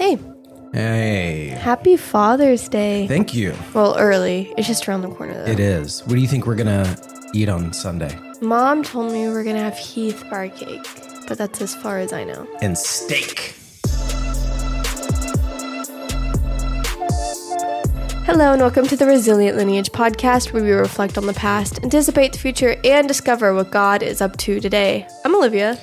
Hey. Hey. Happy Father's Day. Thank you. Well, early. It's just around the corner, though. It is. What do you think we're going to eat on Sunday? Mom told me we're going to have Heath bar cake, but that's as far as I know. And steak. Hello and welcome to the Resilient Lineage podcast, where we reflect on the past, anticipate the future, and discover what God is up to today. I'm Olivia.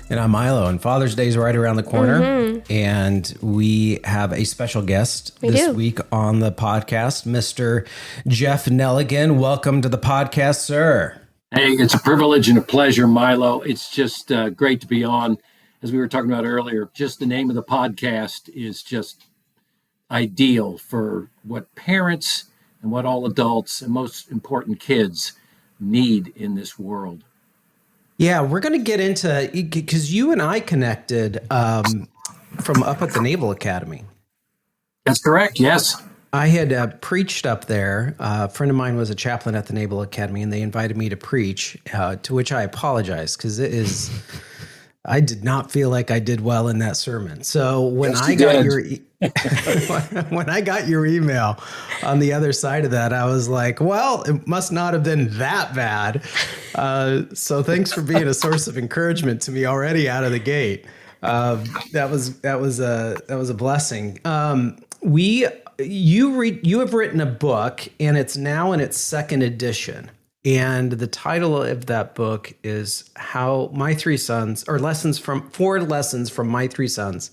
And I'm Milo, and Father's Day is right around the corner, and we have a special guest this week on the podcast, Mr. Jeff Nelligan. Welcome to the podcast, sir. Hey, it's a privilege and a pleasure, Milo. It's just great to be on. As we were talking about earlier, just the name of the podcast is just ideal for what parents and what all adults and most important kids need in this world. Yeah, we're going to get into, because you and I connected from up at the Naval Academy. That's correct, yes. I had preached up there. A friend of mine was a chaplain at the Naval Academy, and they invited me to preach, to which I apologized, because I did not feel like I did well in that sermon. So when I got when I got your email on the other side of that, I was like, well, it must not have been that bad. So thanks for being a source of encouragement to me already out of the gate. That was a blessing. You have written a book, and it's now in its second edition. And the title of that book is How My Three Sons, or Four Lessons from My Three Sons,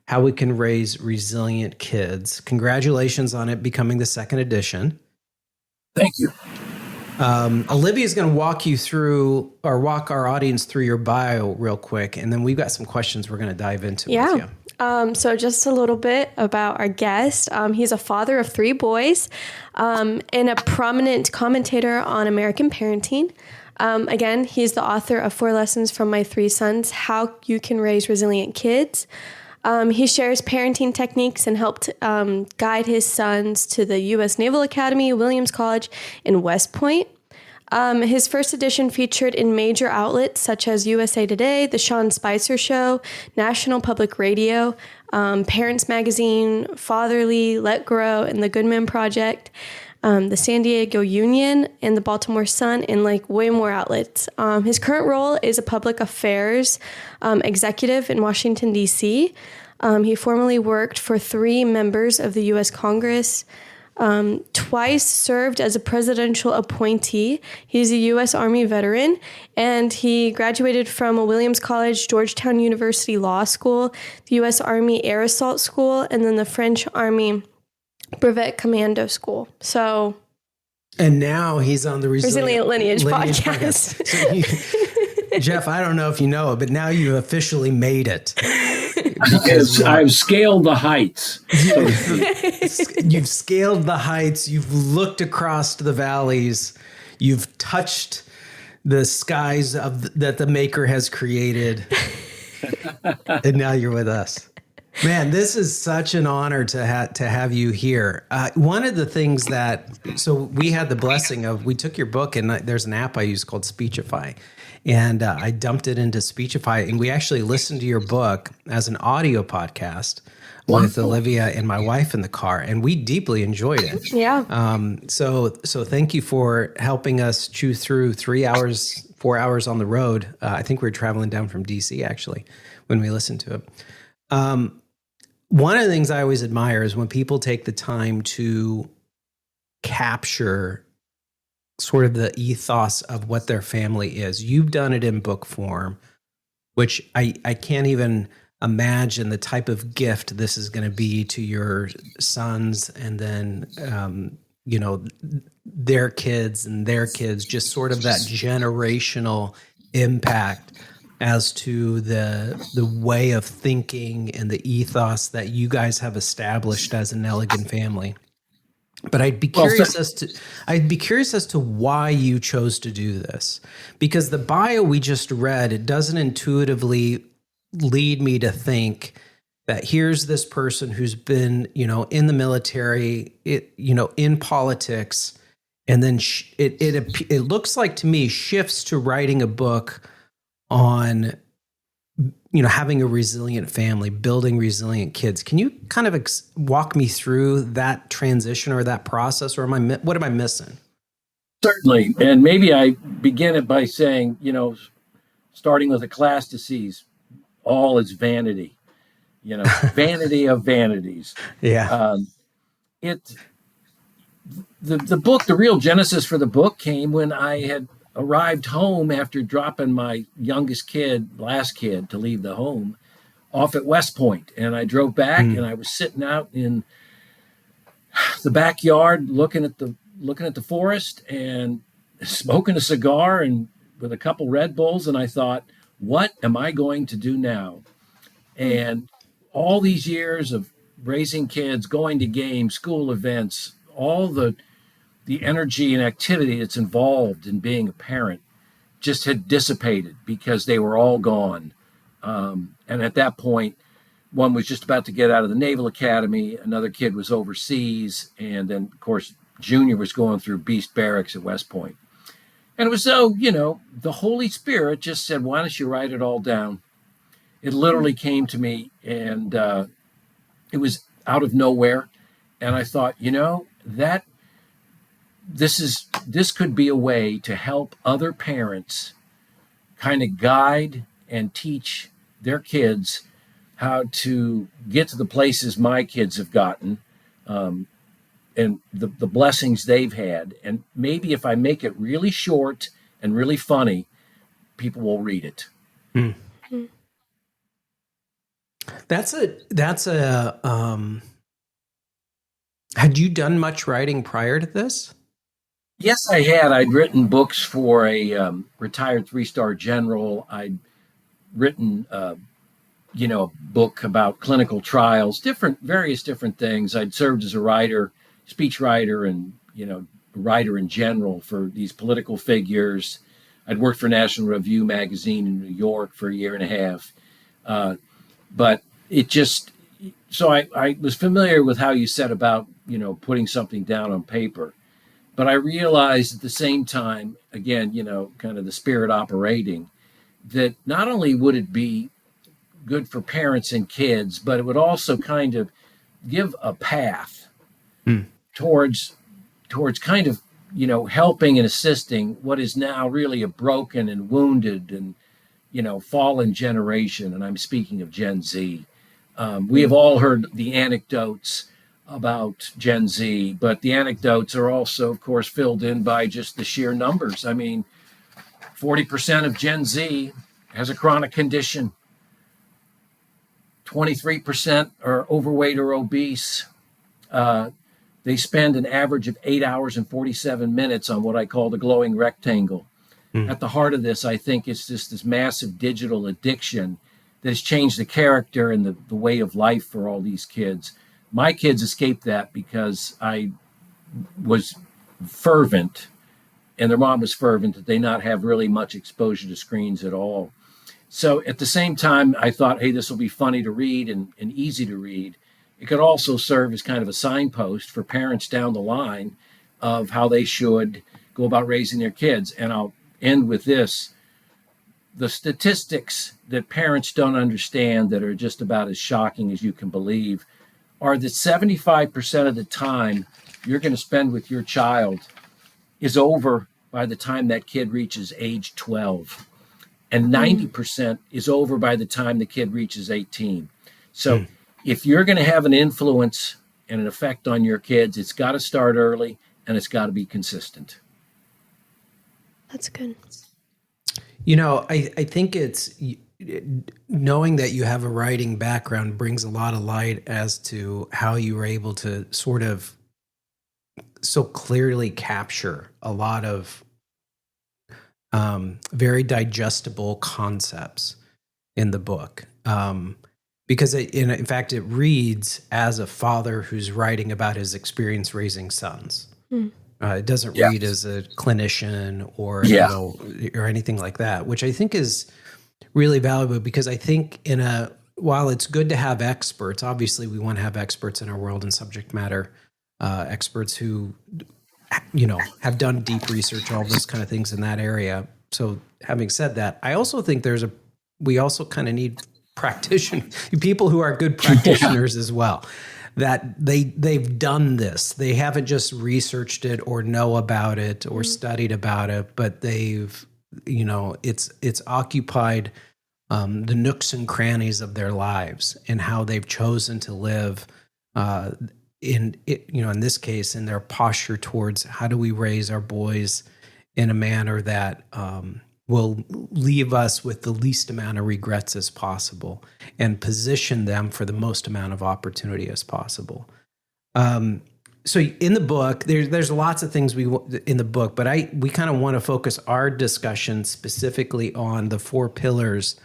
How We Can Raise Resilient Kids. Congratulations on it becoming the second edition. Thank you. Olivia is going to walk our audience through your bio real quick, and then we've got some questions we're going to dive into with you. So just a little bit about our guest. He's a father of 3 boys and a prominent commentator on American parenting. Again, he's the author of 4 Lessons from My Three Sons, How You Can Raise Resilient Kids. He shares parenting techniques and helped guide his sons to the U.S. Naval Academy, Williams College, and West Point. His first edition featured in major outlets such as USA Today, The Sean Spicer Show, National Public Radio, Parents Magazine, Fatherly, Let Grow, and The Goodman Project, the San Diego Union, and the Baltimore Sun, and way more outlets. His current role is a public affairs executive in Washington, D.C. He formerly worked for 3 members of the U.S. Congress, twice served as a presidential appointee. He's a U.S. Army veteran, and he graduated from a Williams College, Georgetown University Law School, the U.S. Army Air Assault School, and then the French Army Brevet Commando School. So, and now he's on the Resilient Lineage podcast. So Jeff, I don't know if you know it, but now you've officially made it. Because I've scaled the heights. You've scaled the heights. You've looked across the valleys. You've touched the skies that the Maker has created. And now you're with us. Man, this is such an honor to have you here. One of the things so we had the blessing of, we took your book, and there's an app I use called Speechify. And I dumped it into Speechify, and we actually listened to your book as an audio podcast with Olivia and my wife in the car, and we deeply enjoyed it. Yeah. So thank you for helping us chew through 4 hours on the road. I think we were traveling down from DC actually when we listened to it. One of the things I always admire is when people take the time to capture sort of the ethos of what their family is. You've done it in book form, which I can't even imagine the type of gift this is going to be to your sons, and then, their kids and their kids, just sort of that generational impact as to the way of thinking and the ethos that you guys have established as a Nelligan family. But I'd be curious as to why you chose to do this, because the bio we just read, it doesn't intuitively lead me to think that here's this person who's been, in the military, in politics, and then it looks like to me shifts to writing a book on having a resilient family, building resilient kids. Can you kind of walk me through that transition or that process, or what am I missing? Certainly. And maybe I begin it by saying, starting with Ecclesiastes, all is vanity, vanity of vanities. Yeah. It the book, the real genesis for the book came when I had arrived home after dropping my youngest kid, last kid, to leave the home off at West Point. And I drove back and I was sitting out in the backyard looking at the forest and smoking a cigar and with a couple Red Bulls. And I thought, what am I going to do now? And all these years of raising kids, going to games, school events, all the energy and activity that's involved in being a parent just had dissipated because they were all gone. And at that point, one was just about to get out of the Naval Academy. Another kid was overseas. And then, of course, Junior was going through Beast Barracks at West Point. And it was so, the Holy Spirit just said, why don't you write it all down? It literally came to me, and it was out of nowhere. And I thought, that this could be a way to help other parents kind of guide and teach their kids how to get to the places my kids have gotten, and the blessings they've had. And maybe if I make it really short and really funny, people will read it. Had you done much writing prior to this? Yes, I had. I'd written books for a retired 3-star general. I'd written, a book about clinical trials, various different things. I'd served as a writer, speech writer, and, writer in general for these political figures. I'd worked for National Review magazine in New York for a year and a half. But it just, so I was familiar with how you said about, putting something down on paper. But I realized at the same time, again, kind of the spirit operating, that not only would it be good for parents and kids, but it would also kind of give a path towards kind of, helping and assisting what is now really a broken and wounded and, fallen generation. And I'm speaking of Gen Z. We have all heard the anecdotes about Gen Z, but the anecdotes are also, of course, filled in by just the sheer numbers. I mean, 40% of Gen Z has a chronic condition. 23% are overweight or obese. They spend an average of 8 hours and 47 minutes on what I call the glowing rectangle. At the heart of this, I think it's just this massive digital addiction that has changed the character and the way of life for all these kids. My kids escaped that because I was fervent and their mom was fervent that they not have really much exposure to screens at all. So at the same time, I thought, hey, this will be funny to read and easy to read. It could also serve as kind of a signpost for parents down the line of how they should go about raising their kids. And I'll end with this. The statistics that parents don't understand that are just about as shocking as you can believe are that 75% of the time you're going to spend with your child is over by the time that kid reaches age 12. And 90% is over by the time the kid reaches 18. So if you're going to have an influence and an effect on your kids, it's got to start early and it's got to be consistent. That's good. I think it's knowing that you have a writing background brings a lot of light as to how you were able to sort of so clearly capture a lot of very digestible concepts in the book. Because in fact, it reads as a father who's writing about his experience raising sons. It doesn't read as a clinician or or anything like that, which I think is really valuable because I think while it's good to have experts, obviously we want to have experts in our world and subject matter experts who, have done deep research, all those kind of things in that area. So having said that, I also think there's we also kind of need people who are good practitioners as well. That they've done this. They haven't just researched it or know about it or studied about it, but they've, it's occupied the nooks and crannies of their lives and how they've chosen to live. In this case, in their posture towards how do we raise our boys in a manner that will leave us with the least amount of regrets as possible and position them for the most amount of opportunity as possible. So in the book, there's lots of things in the book, but we kind of want to focus our discussion specifically on the 4 pillars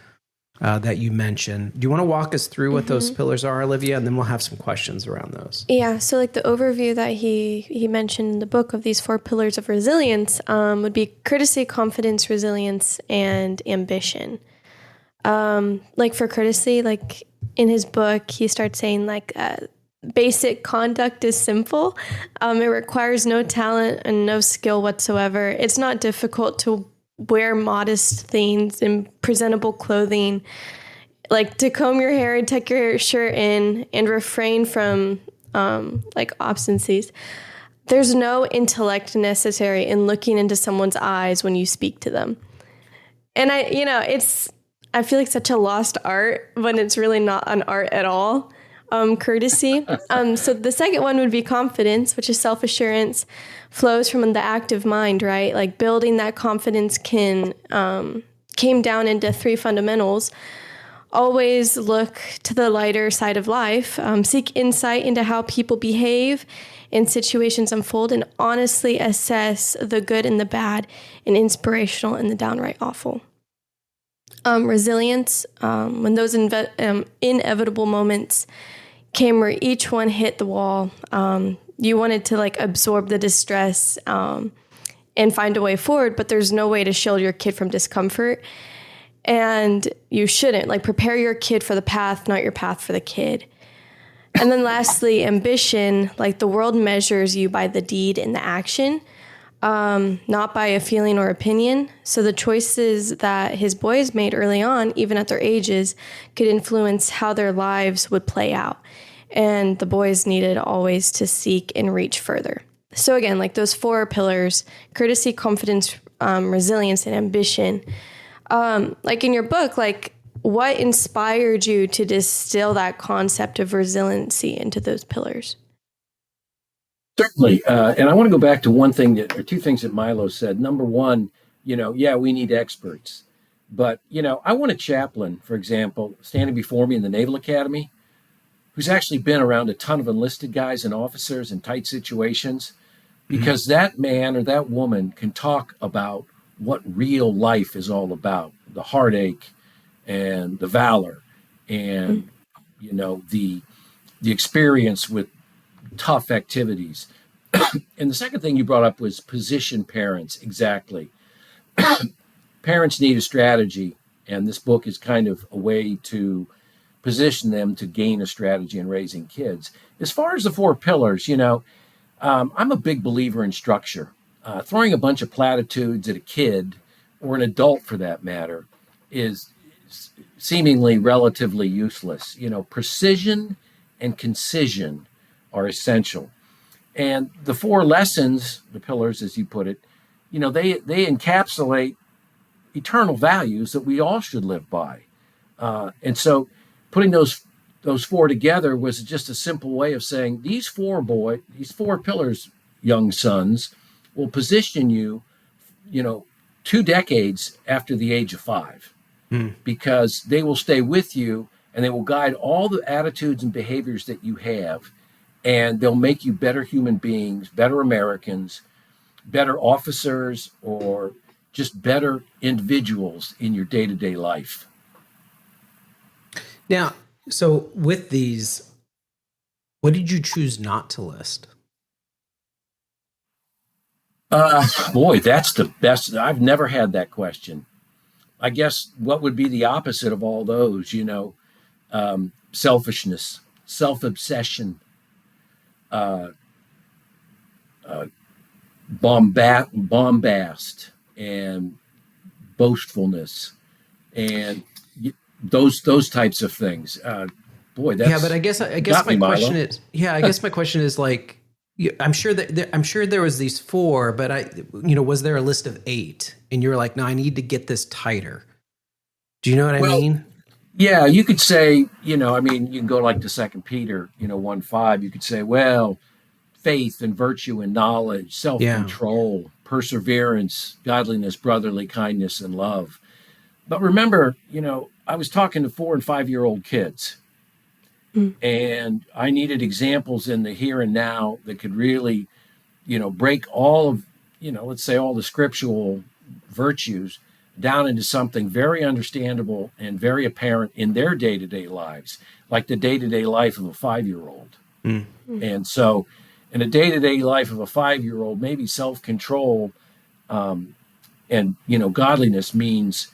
that you mentioned. Do you want to walk us through what those pillars are, Olivia? And then we'll have some questions around those. Yeah. So like the overview that he mentioned in the book of these 4 pillars of resilience would be courtesy, confidence, resilience, and ambition. Like for courtesy, like in his book, he starts saying like basic conduct is simple. It requires no talent and no skill whatsoever. It's not difficult to wear modest things and presentable clothing, like to comb your hair and tuck your shirt in and refrain from like obscenities. There's no intellect necessary in looking into someone's eyes when you speak to them. And I feel like such a lost art when it's really not an art at all. Courtesy. So the second one would be confidence, which is self-assurance, flows from the active mind, right? Like building that confidence came down into 3 fundamentals. Always look to the lighter side of life, seek insight into how people behave and situations unfold, and honestly assess the good and the bad and inspirational and the downright awful. Resilience, when those inevitable moments came where each one hit the wall, you wanted to like absorb the distress and find a way forward, but there's no way to shield your kid from discomfort. And you shouldn't. Like, prepare your kid for the path, not your path for the kid. And then lastly, ambition. Like, the world measures you by the deed and the action, not by a feeling or opinion. So the choices that his boys made early on, even at their ages, could influence how their lives would play out. And the boys needed always to seek and reach further. So again, like those 4 pillars: courtesy, confidence, resilience, and ambition. Like in your book, like what inspired you to distill that concept of resiliency into those pillars? Certainly. And I want to go back to one thing or 2 things that Milo said. Number one, we need experts. But, I want a chaplain, for example, standing before me in the Naval Academy, who's actually been around a ton of enlisted guys and officers in tight situations, because that man or that woman can talk about what real life is all about, the heartache and the valor and, the experience with tough activities. And the second thing you brought up was position parents. Exactly. Parents need a strategy, and this book is kind of a way to position them to gain a strategy in raising kids. As far as the 4 pillars, I'm a big believer in structure. Throwing a bunch of platitudes at a kid, or an adult for that matter, is seemingly relatively useless. Precision and concision are essential. And the 4 lessons, the pillars, as you put it, they encapsulate eternal values that we all should live by. And so putting those 4 together was just a simple way of saying these 4 pillars, young sons, will position you, 2 decades after the age of 5, because they will stay with you and they will guide all the attitudes and behaviors that you have. And they'll make you better human beings, better Americans, better officers, or just better individuals in your day-to-day life. Now, so with these, what did you choose not to list? Boy, that's the best. I've never had that question. I guess what would be the opposite of all those, selfishness, self-obsession, bombast and boastfulness, and those types of things. Boy, that's but I guess got my me, question Milo. is, I guess my question is like, I'm sure there was these 4, but was there a list of 8 and you're like, no, I need to get this tighter. Do you know what I Well, mean? yeah, you could say, I mean, you can go like to Second Peter, 1:5. You could say, well, faith and virtue and knowledge, Yeah. self-control, perseverance, godliness, brotherly kindness, and love. But remember, I was talking to 4 and 5-year-old kids, Mm. and I needed examples in the here and now that could really, break all of, let's say all the scriptural virtues down into something very understandable and very apparent in their day-to-day lives, like the day-to-day life of a 5-year-old. Mm. And so, in a day-to-day life of a 5-year-old, maybe self-control and godliness means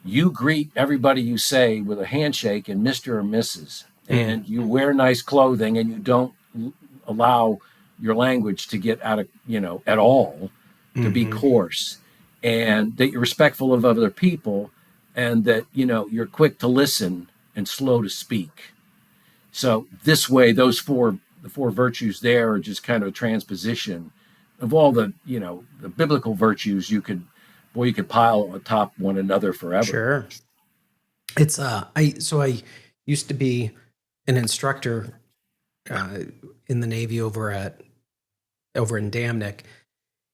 you greet everybody you say with a handshake and Mr. or Mrs. Mm. And you wear nice clothing and you don't allow your language to get out of, at all, to be Mm-hmm. coarse, and that you're respectful of other people, and that, you're quick to listen and slow to speak. So this way, the 4 virtues there are just kind of a transposition of all the, the biblical virtues you could pile atop one another forever. Sure. It's I used to be an instructor in the Navy over in Damnick,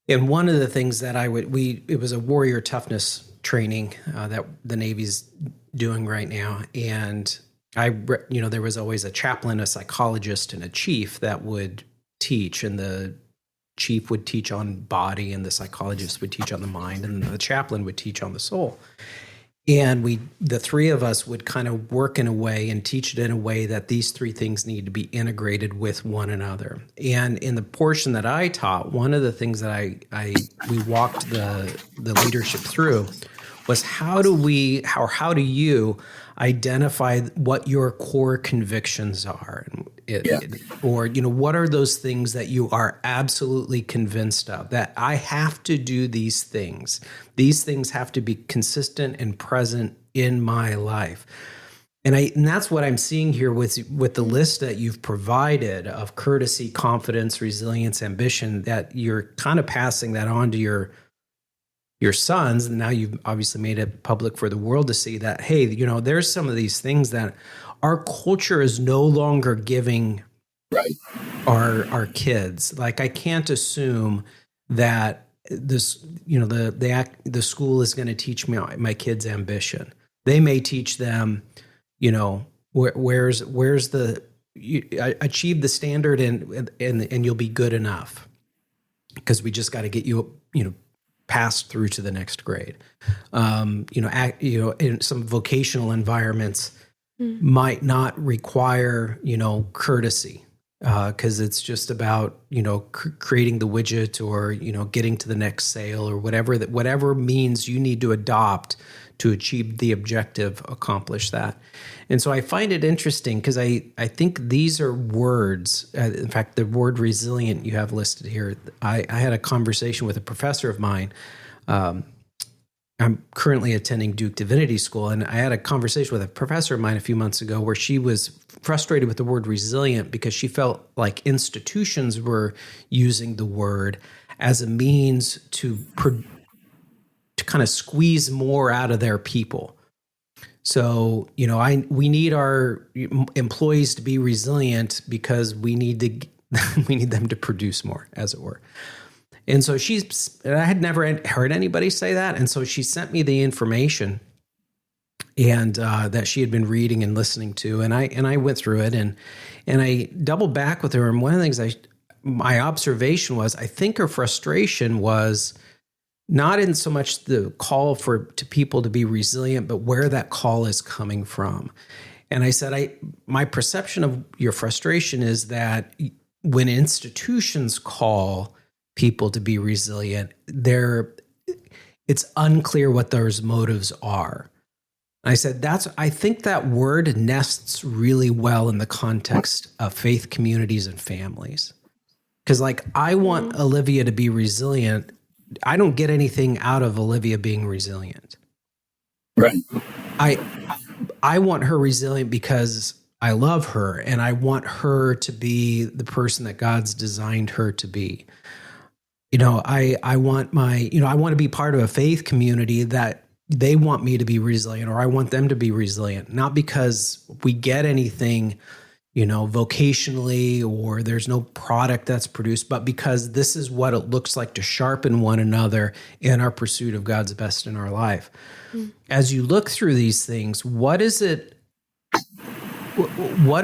and one of the things that it was a warrior toughness training that the Navy's doing right now, and there was always a chaplain, a psychologist, and a chief that would teach, and the chief would teach on body, and the psychologist would teach on the mind, and the chaplain would teach on the soul. And the 3 of us would kind of work in a way and teach it in a way that these 3 things need to be integrated with one another. And in the portion that I taught, one of the things that we walked the leadership through was how do you identify what your core convictions are, or what are those things that you are absolutely convinced of, that I have to do these things have to be consistent and present in my life. And that's what I'm seeing here with the list that you've provided of courtesy, confidence, resilience, ambition, that you're kind of passing that on to your sons. And now you've obviously made it public for the world to see that, hey, there's some of these things that our culture is no longer giving our kids. Like, I can't assume that this, the school is going to teach my kids ambition. They may teach them, where's the achieve the standard and you'll be good enough, because we just got to get you passed through to the next grade. In some vocational environments might not require, courtesy, because it's just about, creating the widget or, getting to the next sale or whatever means you need to adopt to achieve the objective, accomplish that. And so I find it interesting because I think these are words. In fact, the word resilient you have listed here. I had a conversation with a professor of mine. I'm currently attending Duke Divinity School, and I had a conversation with a professor of mine a few months ago where she was frustrated with the word resilient because she felt like institutions were using the word as a means to kind of squeeze more out of their people. So, we need our employees to be resilient because we need them to produce more, as it were. And so I had never heard anybody say that. And so she sent me the information and that she had been reading and listening to. And I went through it and I doubled back with her. And one of the things my observation was, I think her frustration was not in so much the call to people to be resilient, but where that call is coming from. And I said, my perception of your frustration is that when institutions call people to be resilient, it's unclear what those motives are. And I said, I think that word nests really well in the context of faith communities and families. Because I want Olivia to be resilient. I don't get anything out of Olivia being resilient. Right. I want her resilient because I love her and I want her to be the person that God's designed her to be. I want I want to be part of a faith community that they want me to be resilient, or I want them to be resilient, not because we get anything, vocationally, or there's no product that's produced, but because this is what it looks like to sharpen one another in our pursuit of God's best in our life. As you look through these things, what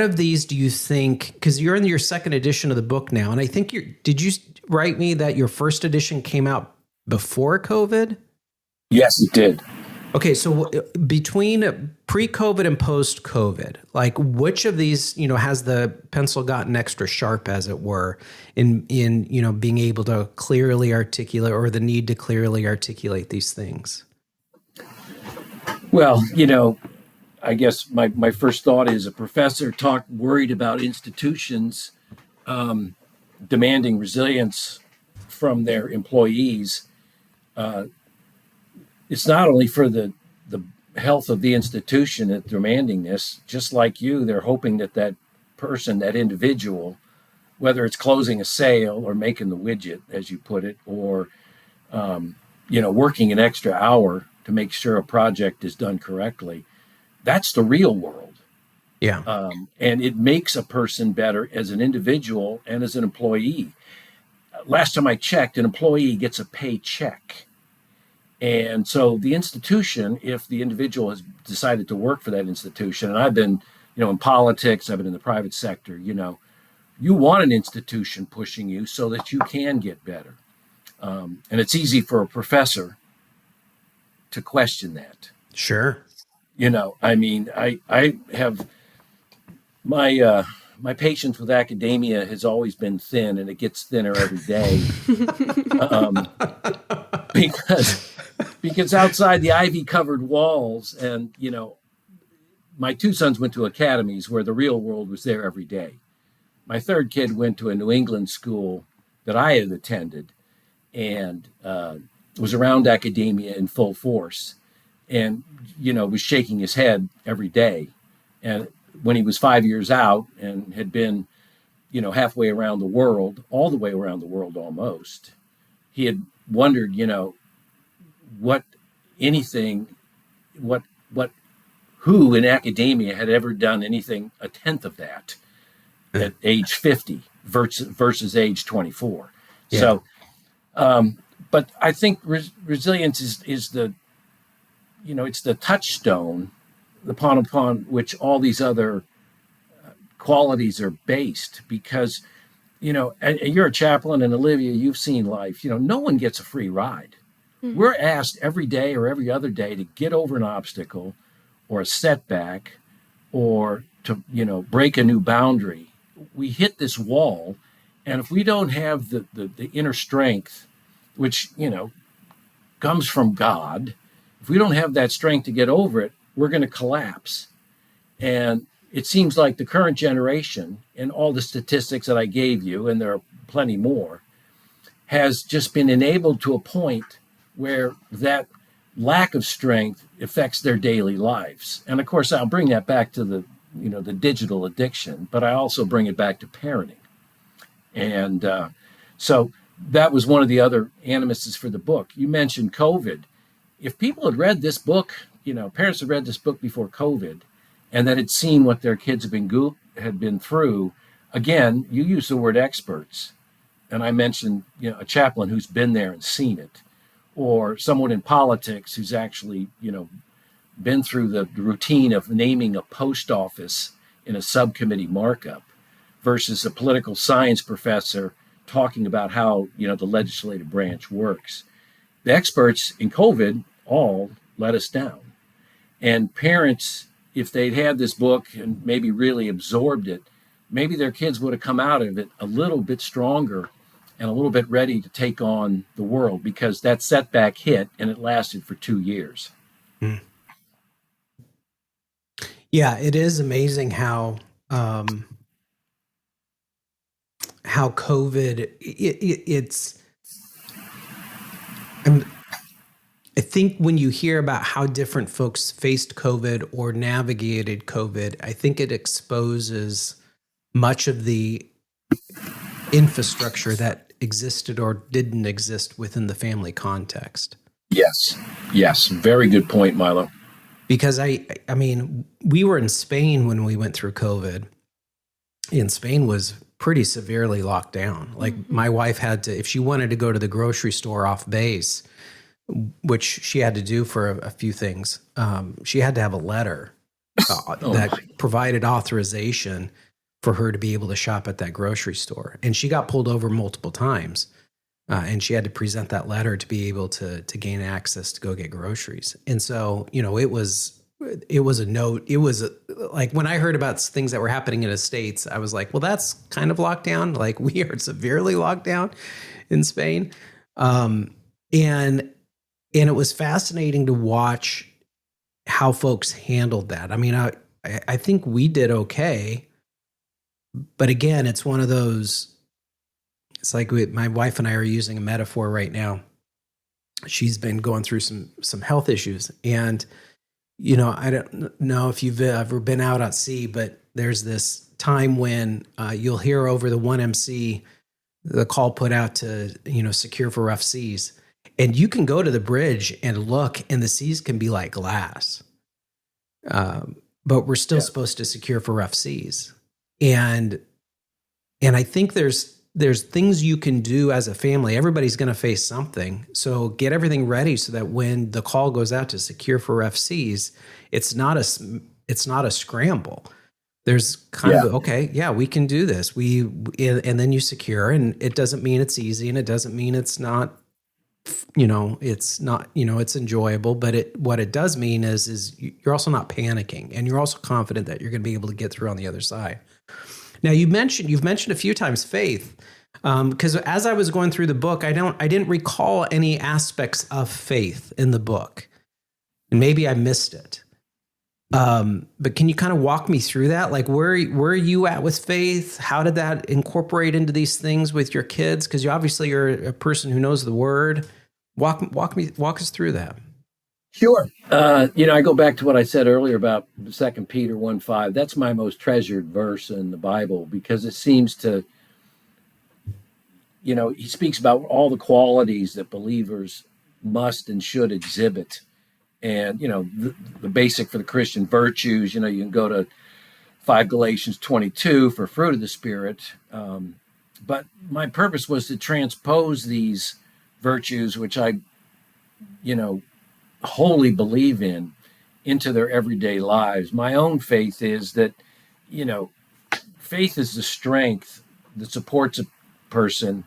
of these do you think, because you're in your second edition of the book now, and I think did you write me that your first edition came out before COVID? Yes, it did. Okay, so between pre-COVID and post-COVID, like which of these, has the pencil gotten extra sharp, as it were, in being able to clearly articulate, or the need to clearly articulate these things? Well, I guess my first thought is a professor worried about institutions demanding resilience from their employees. It's not only for the health of the institution that they're demanding this. Just like you, they're hoping that person, that individual, whether it's closing a sale or making the widget, as you put it, or working an extra hour to make sure a project is done correctly. That's the real world. Yeah. And it makes a person better as an individual and as an employee. Last time I checked, an employee gets a paycheck. And so the institution, if the individual has decided to work for that institution, and I've been, in politics, I've been in the private sector, you want an institution pushing you so that you can get better. And it's easy for a professor to question that. Sure. I have my patience with academia has always been thin, and it gets thinner every day. Because outside the ivy-covered walls, and my two sons went to academies where the real world was there every day. My third kid went to a New England school that I had attended, and was around academia in full force, and was shaking his head every day. And when he was 5 years out and had been halfway around the world, all the way around the world almost, he had wondered who in academia had ever done anything a tenth of that at age 50 versus age 24. Yeah. So but I think resilience is the it's the touchstone upon which all these other qualities are based, because and you're a chaplain, and Olivia, you've seen life. No one gets a free ride. Mm-hmm. We're asked every day or every other day to get over an obstacle or a setback, or to break a new boundary. We hit this wall, and if we don't have the inner strength, which comes from God, if we don't have that strength to get over it, we're going to collapse. And it seems like the current generation, and all the statistics that I gave you, and there are plenty more, has just been enabled to a point where that lack of strength affects their daily lives. And of course, I'll bring that back to the digital addiction, but I also bring it back to parenting. And so that was one of the other animuses for the book. You mentioned COVID. If people had read this book, parents had read this book before COVID, and that had seen what their kids had been through. Again, you use the word experts, and I mentioned a chaplain who's been there and seen it, or someone in politics who's actually been through the routine of naming a post office in a subcommittee markup, versus a political science professor talking about how the legislative branch works. The experts in COVID all let us down, and parents, if they'd had this book and maybe really absorbed it, maybe their kids would have come out of it a little bit stronger and a little bit ready to take on the world, because that setback hit and it lasted for 2 years. Mm. Yeah, it is amazing how COVID, I think when you hear about how different folks faced COVID or navigated COVID, I think it exposes much of the infrastructure that existed or didn't exist within the family context. Yes. Yes. Very good point, Milo. Because I mean, we were in Spain when we went through COVID, and Spain was pretty severely locked down. Like my wife had to, if she wanted to go to the grocery store off base, which she had to do for a few things, she had to have a letter that provided authorization for her to be able to shop at that grocery store. And she got pulled over multiple times. And she had to present that letter to be able to gain access to go get groceries. And so, you know, it was a note. It was like when I heard about things that were happening in the States, I was like, well, that's kind of locked down. Like we are severely locked down in Spain. And it was fascinating to watch how folks handled that. I mean, I think we did okay. But again, it's one of those, it's like my wife and I are using a metaphor right now. She's been going through some health issues. And, you know, I don't know if you've ever been out at sea, but there's this time when you'll hear over the 1MC, the call put out to, you know, secure for rough seas. And you can go to the bridge and look, and the seas can be like glass. But we're still supposed to secure for rough seas. And I think there's things you can do as a family. Everybody's going to face something. So get everything ready so that when the call goes out to secure for rough seas, it's not a scramble. There's kind of, okay, yeah, we can do this. And then you secure, and it doesn't mean it's easy, and it doesn't mean it's not, you know, it's not, you know, it's enjoyable, but what it does mean is you're also not panicking, and you're also confident that you're going to be able to get through on the other side. Now you've mentioned a few times faith, because as I was going through the book, I didn't recall any aspects of faith in the book, and maybe I missed it. But can you kind of walk me through that? Like where are you at with faith? How did that incorporate into these things with your kids? Because you obviously are a person who knows the word. Walk us through that. Sure. You know, I go back to what I said earlier about 2 Peter 1:5. That's my most treasured verse in the Bible, because it seems to, you know, he speaks about all the qualities that believers must and should exhibit. And, you know, the basic for the Christian virtues, you know, you can go to 5 Galatians 22 for fruit of the Spirit. But my purpose was to transpose these virtues, which I, you know, wholly believe in, into their everyday lives. My own faith is that, you know, faith is the strength that supports a person,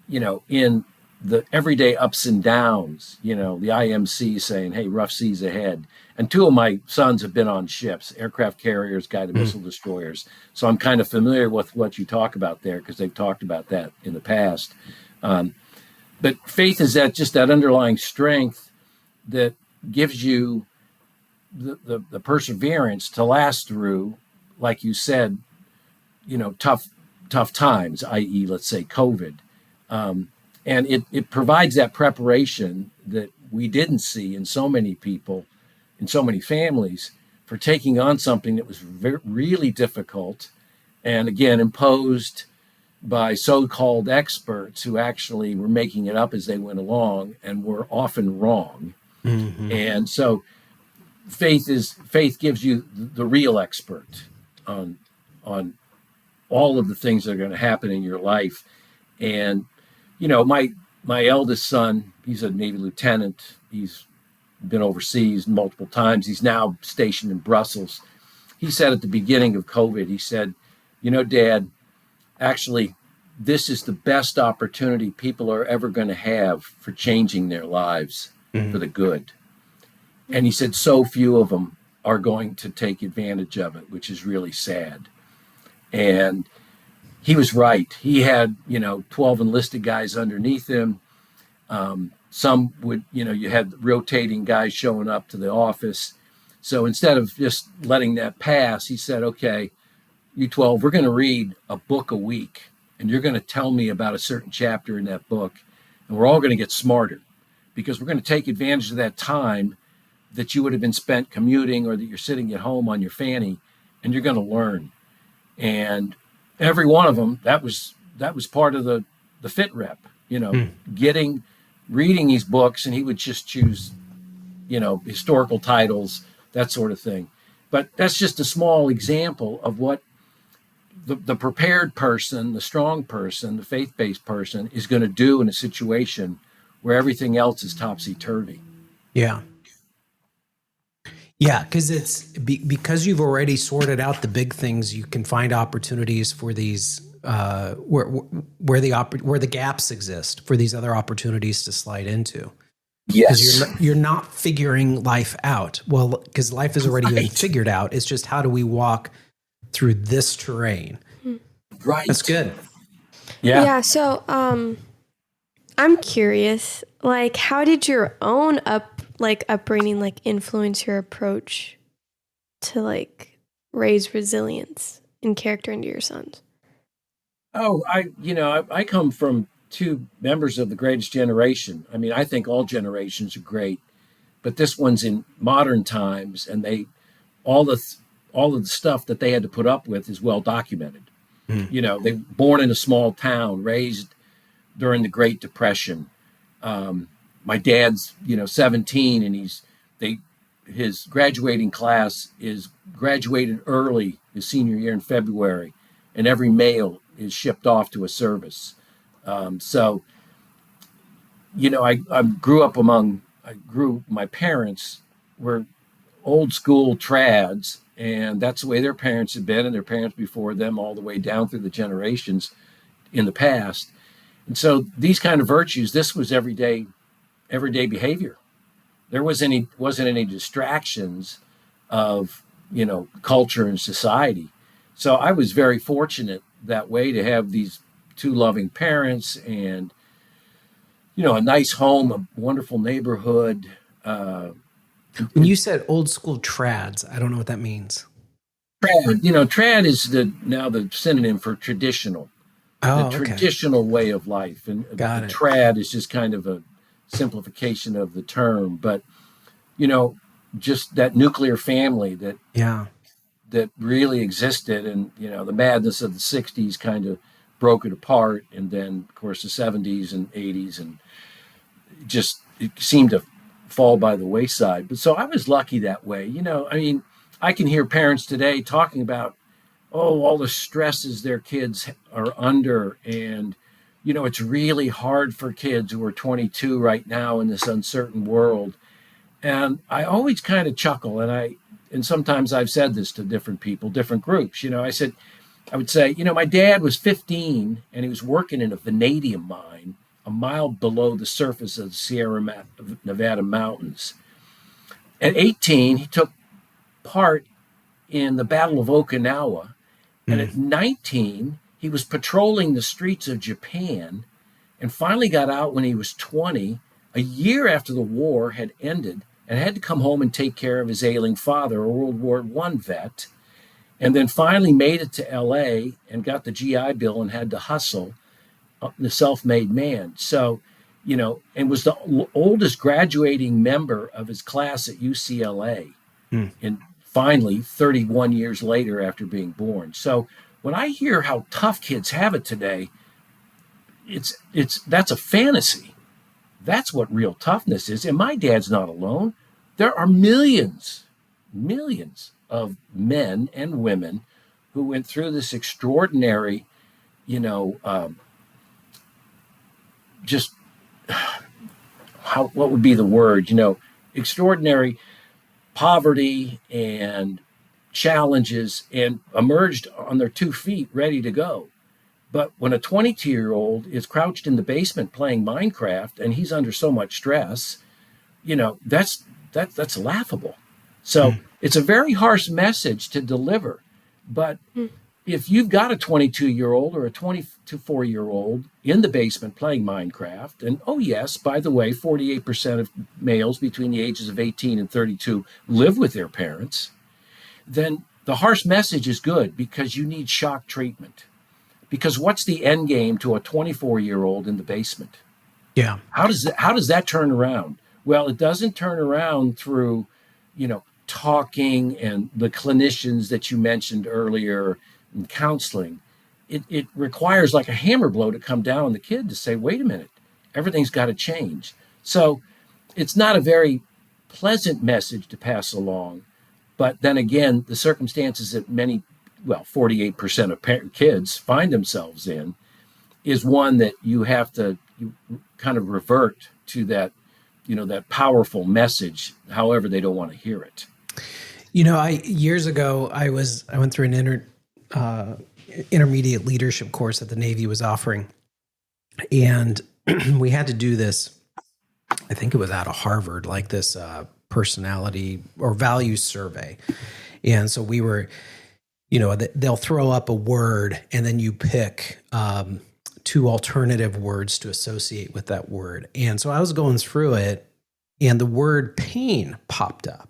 you know, in the everyday ups and downs, you know, the IMC saying, hey, rough seas ahead. And 2 of my sons have been on ships, aircraft carriers, guided missile destroyers. So I'm kind of familiar with what you talk about there, because they've talked about that in the past. But faith is that underlying strength that gives you the perseverance to last through, like you said, you know, tough times, i.e., let's say COVID. And it provides that preparation that we didn't see in so many people, in so many families, for taking on something that was really difficult, and again, imposed by so-called experts who actually were making it up as they went along and were often wrong. Mm-hmm. And so faith gives you the real expert on all of the things that are going to happen in your life. And, you know, my eldest son, he's a Navy lieutenant. He's been overseas multiple times. He's now stationed in Brussels. He said at the beginning of COVID, he said, you know, Dad, actually, this is the best opportunity people are ever going to have for changing their lives for the good. And he said so few of them are going to take advantage of it, which is really sad. And he was right. He had, you know, 12 enlisted guys underneath him. Some would, you know, you had rotating guys showing up to the office. So instead of just letting that pass, he said, okay, you 12, we're going to read a book a week, and you're going to tell me about a certain chapter in that book, and we're all going to get smarter, because we're going to take advantage of that time that you would have been spent commuting or that you're sitting at home on your fanny, and you're going to learn. And every one of them, that was part of the fit rep, reading these books, and he would just choose, historical titles, that sort of thing. But that's just a small example of what the prepared person, the strong person, the faith-based person is going to do in a situation where everything else is topsy-turvy. Yeah. Yeah, because because you've already sorted out the big things, you can find opportunities for these where the gaps exist for these other opportunities to slide into. Yes, because you're not figuring life out. Well, because life has already been figured out. It's just how do we walk through this terrain? Right. That's good. Yeah. Yeah. So, I'm curious, like, how did your own upbringing, like, influence your approach to, like, raise resilience and character into your sons? Oh, I come from two members of the greatest generation. I mean, I think all generations are great, but this one's in modern times, and all of the stuff that they had to put up with is well documented. They were born in a small town, raised during the Great Depression. My dad's 17, and his graduating class is graduated early his senior year in February, and every male is shipped off to a service. So my parents were old school trads, and that's the way their parents had been, and their parents before them, all the way down through the generations in the past. And so these kind of virtues, this was everyday behavior. There wasn't any distractions of culture and society. So I was very fortunate that way to have these two loving parents and a nice home, a wonderful neighborhood. When you said old school trads, I don't know what that means. Trad is now the synonym for traditional. Oh, the traditional way of life. And Got it. trad is just kind of a simplification of the term. But, just that nuclear family that really existed, and, the madness of the 60s kind of broke it apart. And then, of course, the 70s and 80s, and it seemed to fall by the wayside. But so I was lucky that way. I can hear parents today talking about, all the stresses their kids are under. And, it's really hard for kids who are 22 right now in this uncertain world. And I always kind of chuckle. And sometimes I've said this to different people, different groups. I would say, my dad was 15 and he was working in a vanadium mine a mile below the surface of the Sierra Nevada mountains. At 18, he took part in the Battle of Okinawa. And at 19, he was patrolling the streets of Japan, and finally got out when he was 20, a year after the war had ended, and had to come home and take care of his ailing father, a World War I vet, and then finally made it to L.A. and got the GI Bill and had to hustle, the self-made man. So, and was the oldest graduating member of his class at UCLA. And finally, 31 years later after being born. So when I hear how tough kids have it today, that's a fantasy. That's what real toughness is. And my dad's not alone. There are millions of men and women who went through this extraordinary, what would be the word? Extraordinary poverty and challenges, and emerged on their 2 feet ready to go. But when a 22-year-old is crouched in the basement playing Minecraft and he's under so much stress, that's laughable. So it's a very harsh message to deliver. But if you've got a 22-year-old or a 24-year-old in the basement playing Minecraft, and oh yes, by the way, 48% of males between the ages of 18 and 32 live with their parents, then the harsh message is good, because you need shock treatment. Because what's the end game to a 24-year-old in the basement? Yeah. How does that turn around? Well, it doesn't turn around through, talking and the clinicians that you mentioned earlier and counseling. It requires like a hammer blow to come down on the kid to say, wait a minute, everything's got to change. So it's not a very pleasant message to pass along. But then again, the circumstances that 48% of kids find themselves in is one that you have to kind of revert to that powerful message, however they don't want to hear it. Years ago, I went through an intermediate leadership course that the Navy was offering, and we had to do this. I think it was out of Harvard, like this personality or values survey, and so we were, they'll throw up a word, and then you pick two alternative words to associate with that word. And so I was going through it, and the word pain popped up.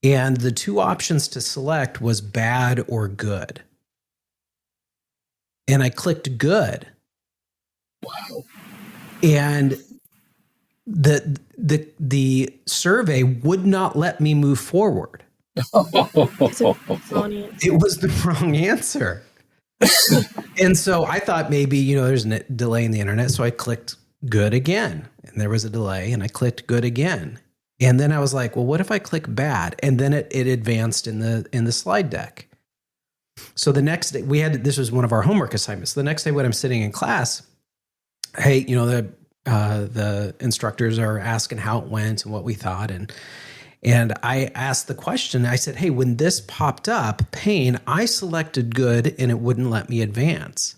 And the two options to select was bad or good. And I clicked good. Wow. And the survey would not let me move forward. It was the wrong answer. And so I thought maybe, there's a delay in the internet. So I clicked good again. And there was a delay, and I clicked good again. And then I was like, well, what if I click bad? And then it advanced in the slide deck. So the next day this was one of our homework assignments. The next day when I'm sitting in class, hey, the instructors are asking how it went and what we thought. And I asked the question, I said, hey, when this popped up, pain, I selected good and it wouldn't let me advance.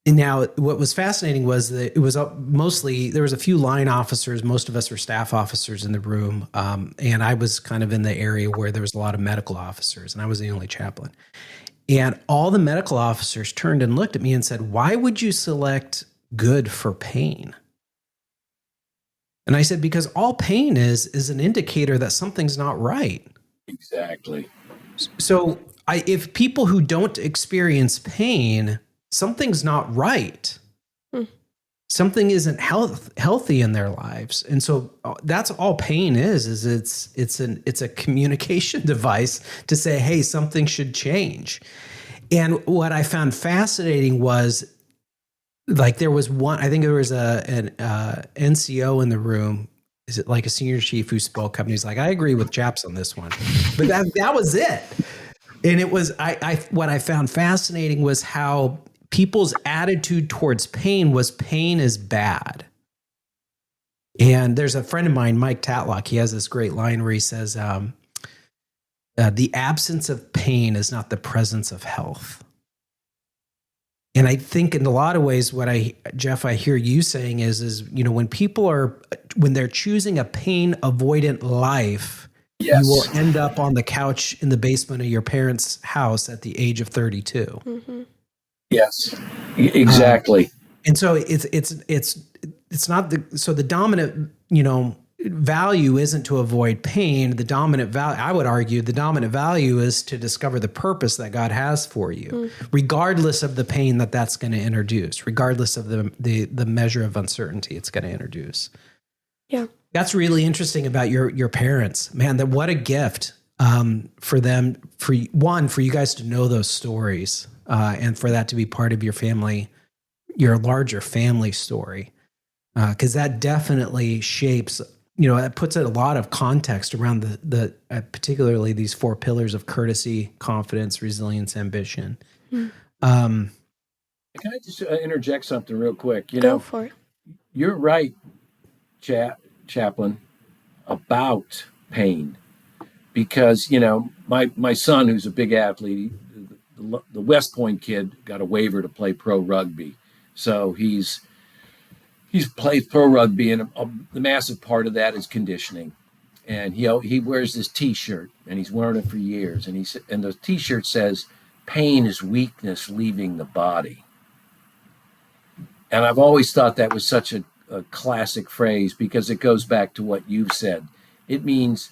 And now what was fascinating was that it was mostly, there was a few line officers. Most of us were staff officers in the room. And I was kind of in the area where there was a lot of medical officers, and I was the only chaplain. And all the medical officers turned and looked at me and said, why would you select good for pain? And I said, because all pain is an indicator that something's not right. Exactly. So if people who don't experience pain, something's not right. Something isn't healthy in their lives. And so that's all pain is it's a communication device to say, hey, something should change. And what I found fascinating was, like, there was one, I think there was an NCO in the room. Is it like a senior chief who spoke up, and he's like, I agree with Japs on this one. But that was it. And it was, what I found fascinating was how people's attitude towards pain is bad. And there's a friend of mine, Mike Tatlock, he has this great line where he says, the absence of pain is not the presence of health. And I think in a lot of ways, Jeff, I hear you saying is, when they're choosing a pain avoidant life, yes, you will end up on the couch in the basement of your parents' house at the age of 32. Mm-hmm. Yes, exactly. And so it's not the dominant, value isn't to avoid pain. The dominant value, I would argue, the dominant value is to discover the purpose that God has for you, regardless of the pain that's going to introduce, regardless of the measure of uncertainty it's going to introduce. Yeah. That's really interesting about your parents, man. That what a gift for them, for you guys to know those stories, and for that to be part of your family, your larger family story, because that definitely shapes. It puts a lot of context around the particularly these four pillars of courtesy, confidence, resilience, ambition. Can I just interject something real quick? Go for it. You're right, Chaplain, about pain, because my son, who's a big athlete, the West Point kid, got a waiver to play pro rugby, so he's played pro rugby, and the massive part of that is conditioning. And he wears this T-shirt, and he's wearing it for years, and the T-shirt says, "Pain is weakness leaving the body." And I've always thought that was such a classic phrase, because it goes back to what you've said. It means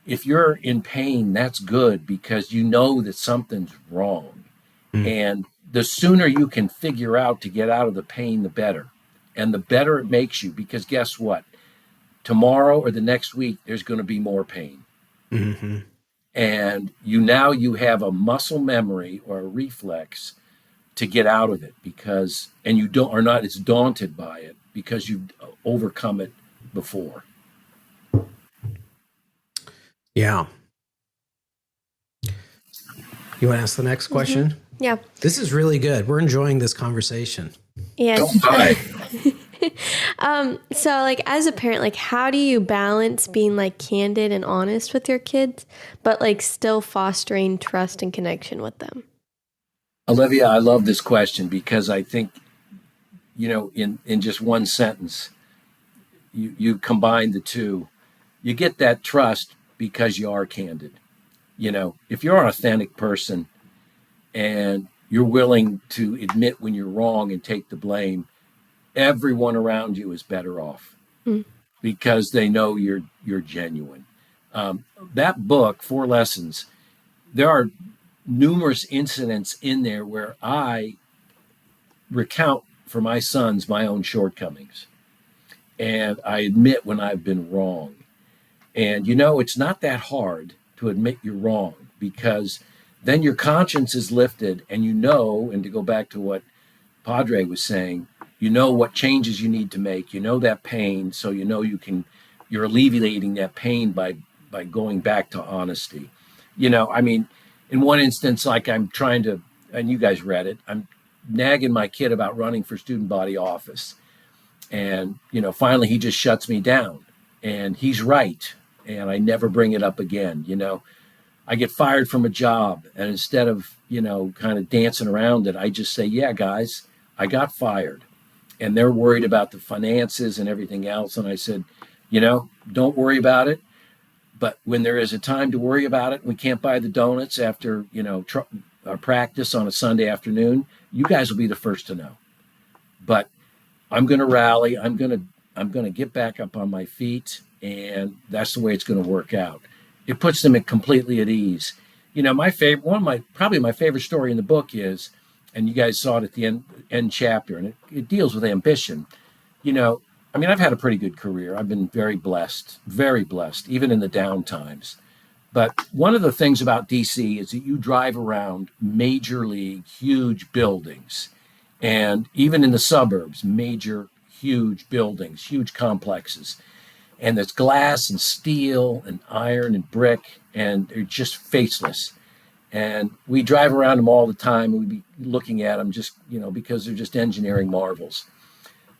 if you're in pain, that's good, because you know that something's wrong. And the sooner you can figure out to get out of the pain, the better. And the better it makes you, because guess what? Tomorrow or the next week, there's going to be more pain. Mm-hmm. And you have a muscle memory or a reflex to get out of it, because, and you are not as daunted by it because you've overcome it before. Yeah. You want to ask the next question? Mm-hmm. Yeah. This is really good. We're enjoying this conversation. Yes. Don't die. So like as a parent, like how do you balance being like candid and honest with your kids, but like still fostering trust and connection with them? Olivia, I love this question because I think, in just one sentence, you combine the two. You get that trust because you are candid. If you're an authentic person and you're willing to admit when you're wrong and take the blame, everyone around you is better off because they know you're genuine. That book, 4 Lessons, there are numerous incidents in there where I recount for my sons my own shortcomings, and I admit when I've been wrong. And it's not that hard to admit you're wrong, because then your conscience is lifted, and and to go back to what Padre was saying, what changes you need to make, that pain, so you're alleviating that pain by going back to honesty. In one instance, like I'm trying to, and you guys read it, I'm nagging my kid about running for student body office. And, finally he just shuts me down, and he's right. And I never bring it up again. I get fired from a job, and instead of, kind of dancing around it, I just say, yeah, guys, I got fired, and they're worried about the finances and everything else. And I said, don't worry about it. But when there is a time to worry about it, we can't buy the donuts after, practice on a Sunday afternoon, you guys will be the first to know. But I'm going to rally. I'm going to get back up on my feet, and that's the way it's going to work out. It puts them completely at ease. My favorite, probably my favorite story in the book is, and you guys saw it at the end chapter, and it deals with ambition. I've had a pretty good career. I've been very blessed, even in the down times. But one of the things about DC is that you drive around major league, huge buildings, and even in the suburbs, major, huge buildings, huge complexes. And there's glass and steel and iron and brick, and they're just faceless. And we drive around them all the time, and we'd be looking at them just, because they're just engineering marvels.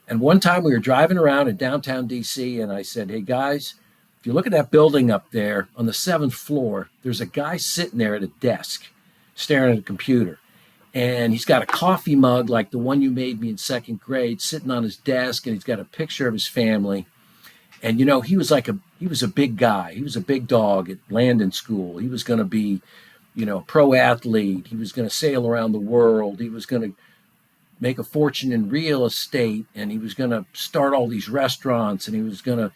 And one time we were driving around in downtown DC, and I said, hey guys, if you look at that building up there on the 7th floor, there's a guy sitting there at a desk staring at a computer. And he's got a coffee mug like the one you made me in 2nd grade sitting on his desk, and he's got a picture of his family. And, he was a big guy. He was a big dog at Landon School. He was going to be, a pro athlete. He was going to sail around the world. He was going to make a fortune in real estate, and he was going to start all these restaurants, and he was going to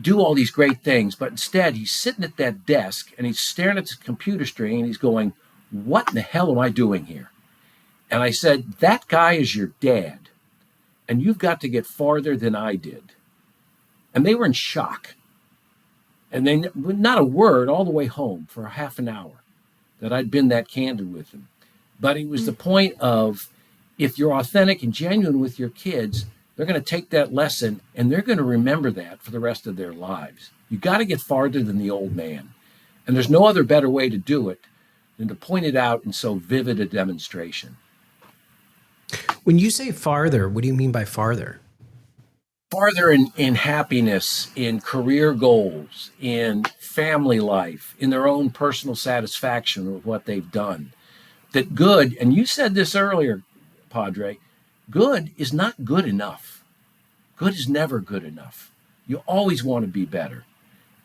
do all these great things. But instead, he's sitting at that desk, and he's staring at the computer screen, and he's going, what in the hell am I doing here? And I said, that guy is your dad, and you've got to get farther than I did. And they were in shock. And they, not a word all the way home for half an hour that I'd been that candid with them. But it was the point of, if you're authentic and genuine with your kids, they're going to take that lesson, and they're going to remember that for the rest of their lives. You got to get farther than the old man. And there's no other better way to do it than to point it out in so vivid a demonstration. When you say farther, what do you mean by farther? Farther in happiness, in career goals, in family life, in their own personal satisfaction with what they've done. That good, and you said this earlier, Padre, good is not good enough. Good is never good enough. You always want to be better.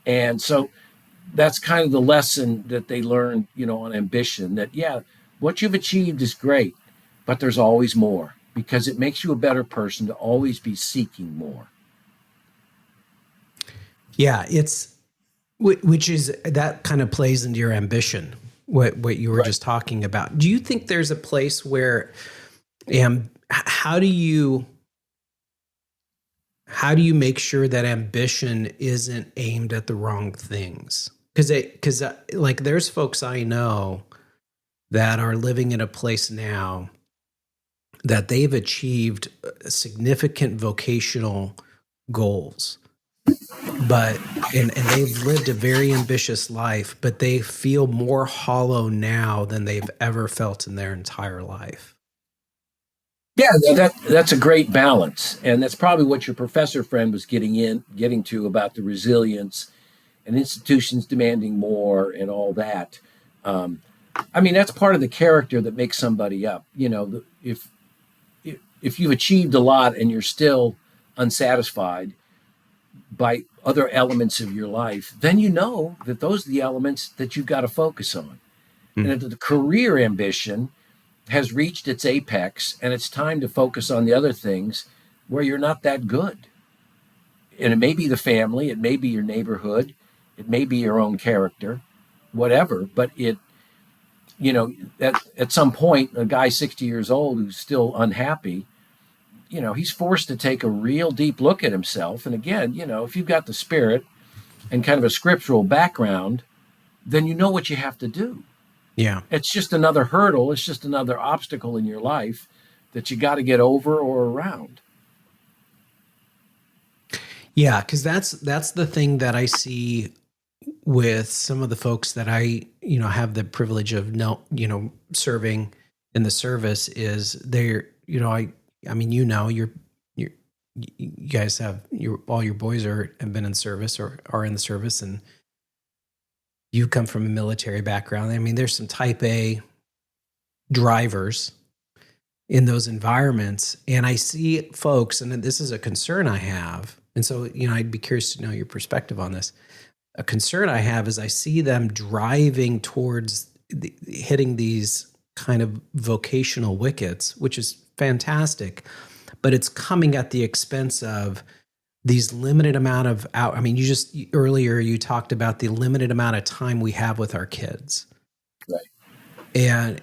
And so that's kind of the lesson that they learned, on ambition, that, yeah, what you've achieved is great, but there's always more, because it makes you a better person to always be seeking more. Yeah, which is, that kind of plays into your ambition, what you were just talking about. Do you think there's a place where, how do you make sure that ambition isn't aimed at the wrong things? Because like there's folks I know that are living in a place now that they've achieved significant vocational goals, but and they've lived a very ambitious life, but they feel more hollow now than they've ever felt in their entire life. Yeah, that's a great balance, and that's probably what your professor friend was getting to about the resilience and institutions demanding more and all that. I mean, that's part of the character that makes somebody up. If you've achieved a lot and you're still unsatisfied by other elements of your life, then you know that those are the elements that you've got to focus on. And if the career ambition has reached its apex and it's time to focus on the other things where you're not that good. And it may be the family, it may be your neighborhood, it may be your own character, whatever. But at some point, a guy 60 years old who's still unhappy, he's forced to take a real deep look at himself. And again, if you've got the spirit and kind of a scriptural background, then you know what you have to do. Yeah. It's just another hurdle. It's just another obstacle in your life that you got to get over or around. Yeah, because that's the thing that I see with some of the folks that I, have the privilege of serving in the service is they're, you guys have all your boys have been in service or are in the service, and you come from a military background. I mean, there's some type A drivers in those environments. And I see folks, and this is a concern I have. And so, I'd be curious to know your perspective on this. A concern I have is I see them driving towards hitting these kind of vocational wickets, which is fantastic, but it's coming at the expense of these limited amount of earlier you talked about the limited amount of time we have with our kids. Right. And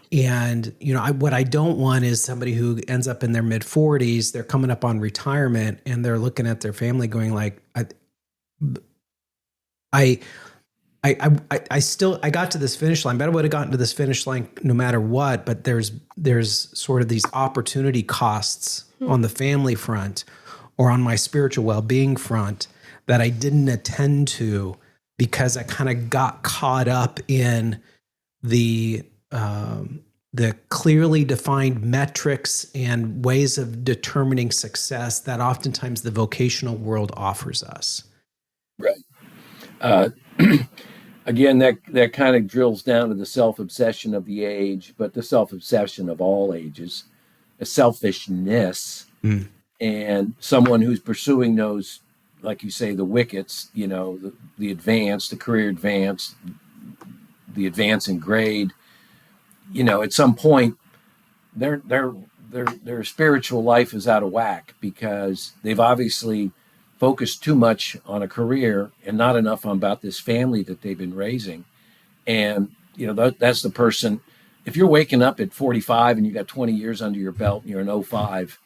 what I don't want is somebody who ends up in their mid 40s, they're coming up on retirement and they're looking at their family going like, I got to this finish line, but I would have gotten to this finish line no matter what. But there's sort of these opportunity costs on the family front or on my spiritual well-being front that I didn't attend to because I kind of got caught up in the clearly defined metrics and ways of determining success that oftentimes the vocational world offers us. Right. Again, that kind of drills down to the self-obsession of the age, but the self-obsession of all ages, a selfishness, and someone who's pursuing those, like you say, the wickets, the advance, the career advance, the advance in grade. At some point, their spiritual life is out of whack because they've obviously focused too much on a career and not enough about this family that they've been raising. And, that's the person, if you're waking up at 45 and you got 20 years under your belt and you're an 05,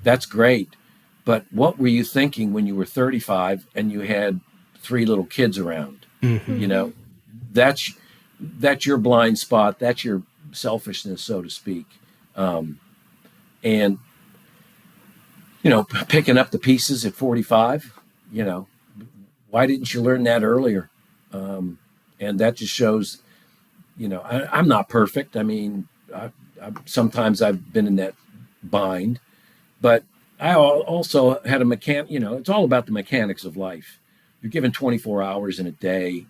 that's great. But what were you thinking when you were 35 and you had 3 little kids around? Mm-hmm. That's your blind spot. That's your selfishness, so to speak. And picking up the pieces at 45, why didn't you learn that earlier? And that just shows, I'm not perfect. I mean, sometimes I've been in that bind, but I also had it's all about the mechanics of life. You're given 24 hours in a day,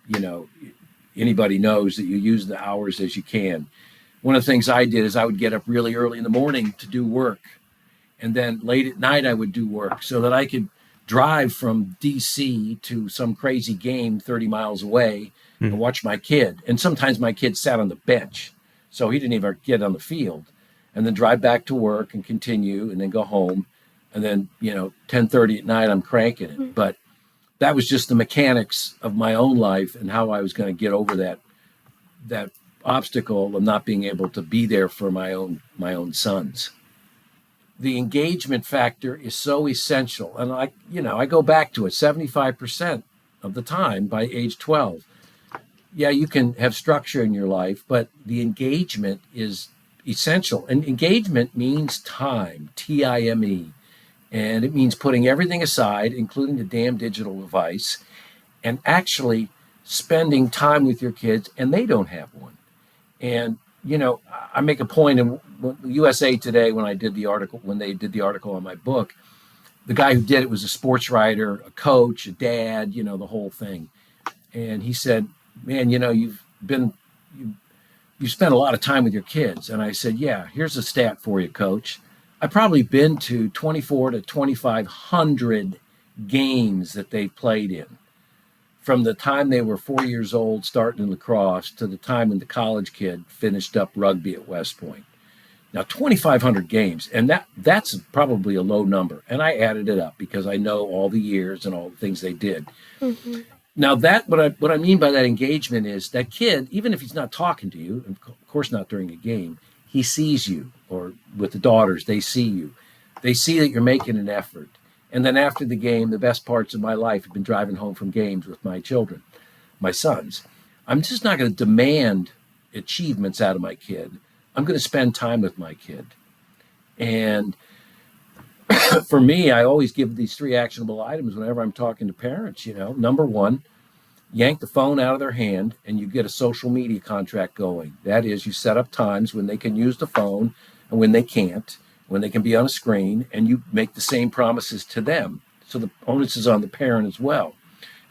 anybody knows that you use the hours as you can. One of the things I did is I would get up really early in the morning to do work. And then late at night, I would do work so that I could drive from D.C. to some crazy game 30 miles away and watch my kid. And sometimes my kid sat on the bench, so he didn't even get on the field. And then drive back to work and continue and then go home. And then, 10:30 at night, I'm cranking it. But that was just the mechanics of my own life and how I was going to get over that obstacle of not being able to be there for my own sons. The engagement factor is so essential. And I go back to it 75% of the time by age 12. Yeah, you can have structure in your life, but the engagement is essential. And engagement means time, Time. And it means putting everything aside, including the damn digital device, and actually spending time with your kids, and they don't have one. And, I make a point in USA Today when they did the article on my book, the guy who did it was a sports writer, a coach, a dad, the whole thing. And he said, man, you've spent a lot of time with your kids. And I said, yeah, here's a stat for you, coach. I've probably been to 24 to 2,500 games that they played in, from the time they were 4 years old starting in lacrosse to the time when the college kid finished up rugby at West Point. Now, 2,500 games, and that's probably a low number. And I added it up because I know all the years and all the things they did. Mm-hmm. Now, what I mean by that engagement is that kid, even if he's not talking to you, of course not during a game, he sees you, or with the daughters, they see you. They see that you're making an effort. And then after the game, the best parts of my life have been driving home from games with my children, my sons. I'm just not going to demand achievements out of my kid. I'm going to spend time with my kid. And for me, I always give these 3 actionable items whenever I'm talking to parents. Number 1, yank the phone out of their hand and you get a social media contract going. That is, you set up times when they can use the phone and when they can't, when they can be on a screen, and you make the same promises to them. So the onus is on the parent as well.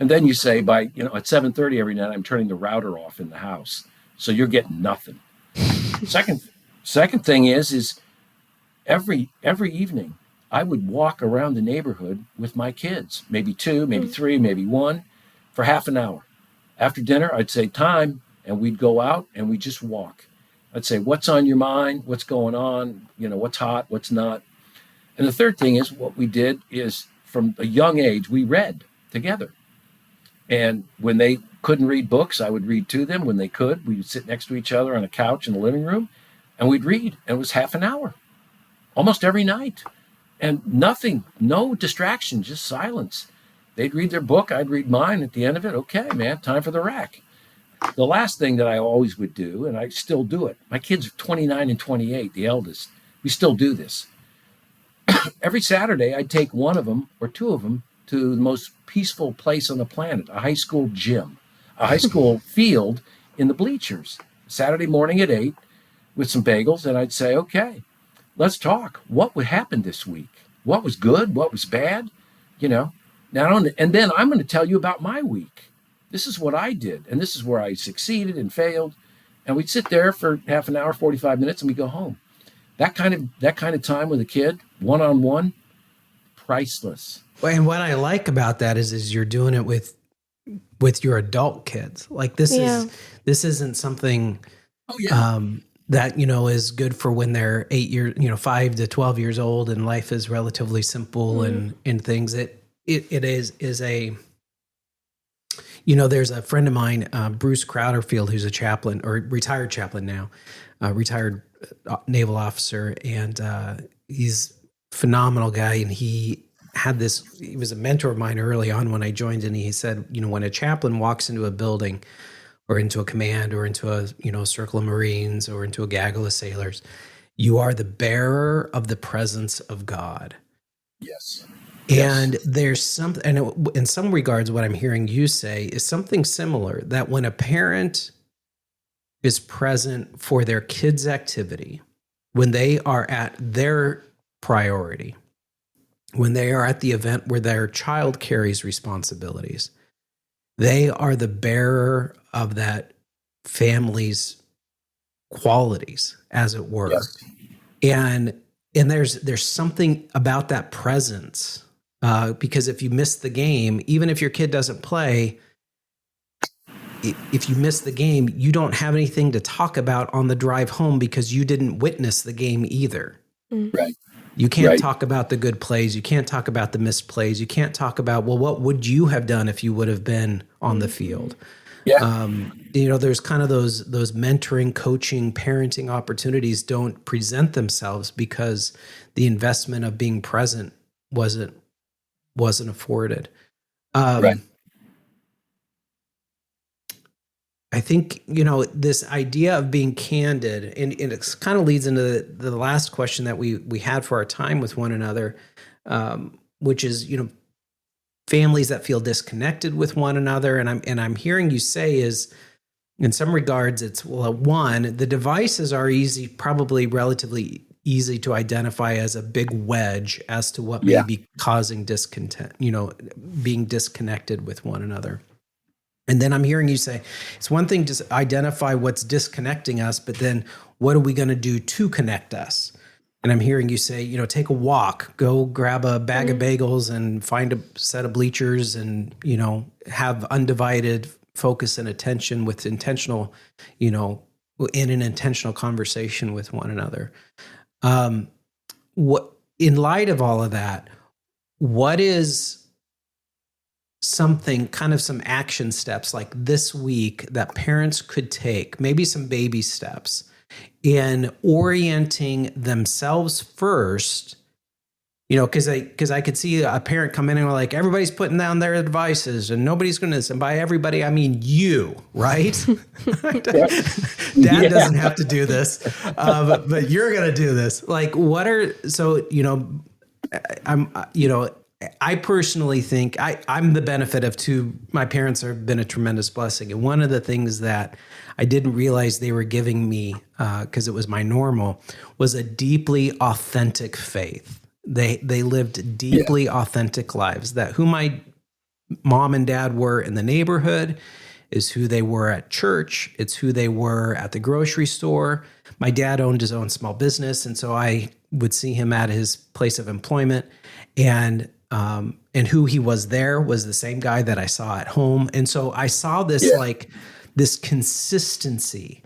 And then you say at 7:30 every night, I'm turning the router off in the house. So you're getting nothing. Second thing is every evening, I would walk around the neighborhood with my kids, maybe 2, maybe 3, maybe 1, for half an hour. After dinner, I'd say time, and we'd go out and we just walk. I'd say, what's on your mind? What's going on? What's hot? What's not? And the third thing is what we did is from a young age, we read together. And when they couldn't read books, I would read to them. When they could, we would sit next to each other on a couch in the living room and we'd read. And it was half an hour, almost every night. And nothing, no distraction, just silence. They'd read their book, I'd read mine. At the end of it, okay, man, time for the rack. The last thing that I always would do, and I still do it, my kids are 29 and 28, the eldest. We still do this. Every Saturday, I'd take one of them or 2 of them to the most peaceful place on the planet, a high school gym, a high school field in the bleachers, Saturday morning at 8 with some bagels. And I'd say, okay, let's talk. What would happen this week? What was good? What was bad? Now, and then I'm going to tell you about my week. This is what I did, and this is where I succeeded and failed. And we'd sit there for half an hour, 45 minutes, and we go home. That kind of time with a kid, one-on-one, priceless. And what I like about that is you're doing it with your adult kids. Like this isn't something that is good for when they're 8 years, 5 to 12 years old, and life is relatively simple and things. It is a. There's a friend of mine, Bruce Crowderfield, who's a chaplain, or retired chaplain now, retired naval officer, and he's a phenomenal guy. And he was a mentor of mine early on when I joined, and he said, when a chaplain walks into a building or into a command or into a circle of Marines or into a gaggle of sailors, you are the bearer of the presence of God. Yes. And there's something, and in some regards, what I'm hearing you say is something similar, that when a parent is present for their kids' activity, when they are at their priority, when they are at the event where their child carries responsibilities, they are the bearer of that family's qualities, as it were. Yes. And there's something about that presence. Because if you miss the game, even if your kid doesn't play, if you miss the game, you don't have anything to talk about on the drive home because you didn't witness the game either. Right. You can't talk about the good plays. You can't talk about the missed plays. You can't talk about, well, what would you have done if you would have been on the field? Yeah. There's kind of those mentoring, coaching, parenting opportunities don't present themselves because the investment of being present wasn't afforded. Right. I think, this idea of being candid, and it kind of leads into the last question that we had for our time with one another, which is, families that feel disconnected with one another. And I'm hearing you say is, in some regards, it's, well, one, the devices are probably relatively easy to identify as a big wedge as to what may Yeah. be causing discontent, being disconnected with one another. And then I'm hearing you say, it's one thing to identify what's disconnecting us, but then what are we going to do to connect us? And I'm hearing you say, take a walk, go grab a bag of bagels and find a set of bleachers and, have undivided focus and attention with intentional, in an intentional conversation with one another. What, in light of all of that, what is something, kind of some action steps like this week that parents could take, maybe some baby steps in orienting themselves first, because I could see a parent come in and like, everybody's putting down their devices and nobody's going to, and by everybody, I mean you, right? Dad doesn't have to do this, but you're going to do this. Like, I personally think I'm the benefit of two. My parents have been a tremendous blessing. And one of the things that I didn't realize they were giving me, because it was my normal, was a deeply authentic faith. They lived deeply authentic lives. That who my mom and dad were in the neighborhood is who they were at church. It's who they were at the grocery store. My dad owned his own small business, and so I would see him at his place of employment, and who he was there was the same guy that I saw at home. And so I saw this this consistency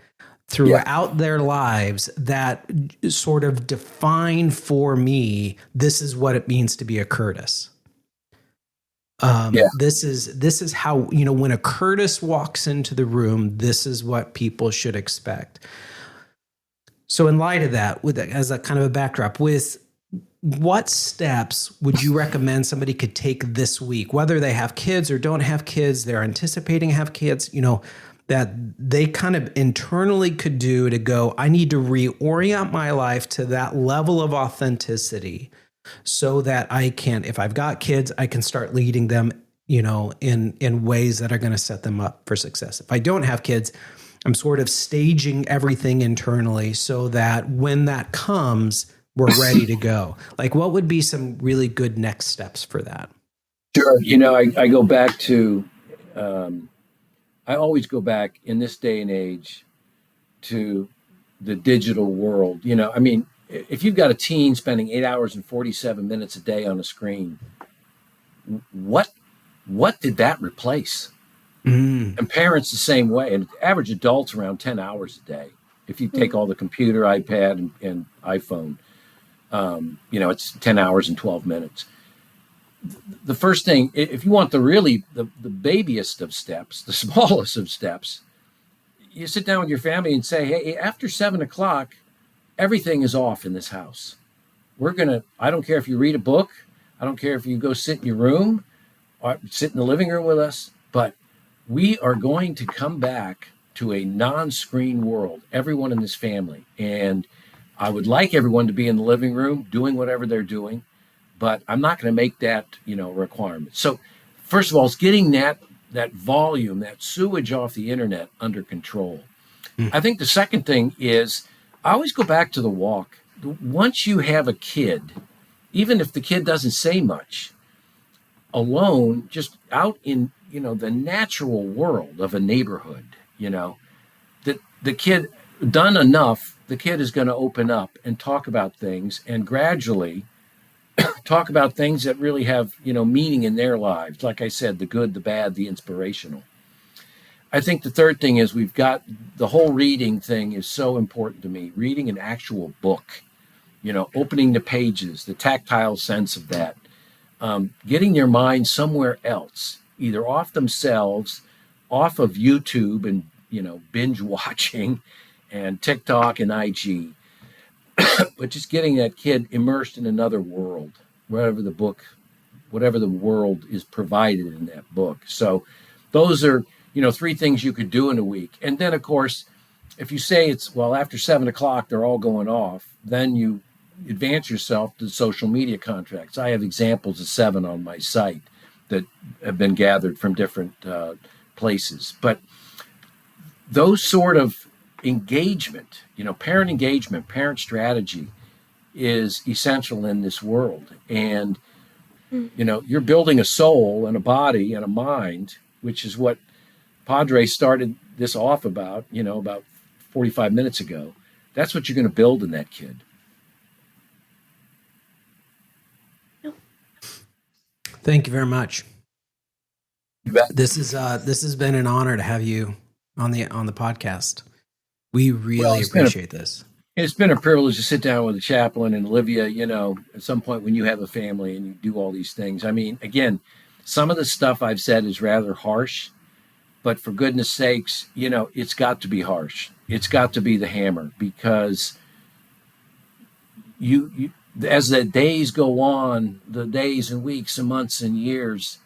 throughout their lives that sort of defined for me, this is what it means to be a Curtis. This is how, when a Curtis walks into the room, this is what people should expect. So in light of that, as a kind of a backdrop, what steps would you recommend somebody could take this week, whether they have kids or don't have kids, they're anticipating have kids, that they kind of internally could do to go, I need to reorient my life to that level of authenticity so that I can, if I've got kids, I can start leading them, in ways that are going to set them up for success. If I don't have kids, I'm sort of staging everything internally so that when that comes, we're ready to go. Like, what would be some really good next steps for that? Sure. I go back to, I always go back in this day and age to the digital world. If you've got a teen spending 8 hours and 47 minutes a day on a screen, what did that replace? And parents the same way. And average adults around 10 hours a day. If you take all the computer, iPad, and iPhone, it's 10 hours and 12 minutes. The first thing, if you want the babyest of steps, the smallest of steps, you sit down with your family and say, hey, after 7:00, everything is off in this house. I don't care if you read a book. I don't care if you go sit in your room or sit in the living room with us, but we are going to come back to a non-screen world, everyone in this family. And I would like everyone to be in the living room doing whatever they're doing, but I'm not going to make that, requirement. So first of all, it's getting that volume, that sewage off the internet under control. I think the second thing is I always go back to the walk. Once you have a kid, even if the kid doesn't say much, alone, just out in, the natural world of a neighborhood, that the kid done enough, the kid is going to open up and talk about things and gradually talk about things that really have, meaning in their lives. Like I said, the good, the bad, the inspirational. I think the third thing is we've got the whole reading thing is so important to me. Reading an actual book, opening the pages, the tactile sense of that, getting their mind somewhere else, either off themselves off of YouTube and, binge watching and TikTok and IG, but just getting that kid immersed in another world, whatever the world is provided in that book. So those are, 3 things you could do in a week. And then, of course, if you say after 7:00, they're all going off, then you advance yourself to social media contracts. I have examples of 7 on my site that have been gathered from different places. But those sort of engagement, parent strategy is essential in this world. And, you're building a soul and a body and a mind, which is what Padre started this off about 45 minutes ago. That's what you're going to build in that kid. Thank you very much. You bet. This has been an honor to have you on the podcast. We really appreciate this. It's been a privilege to sit down with the chaplain and Olivia, at some point when you have a family and you do all these things. I mean, again, some of the stuff I've said is rather harsh, but for goodness sakes, it's got to be harsh. It's got to be the hammer, because you as the days go on, the days and weeks and months and years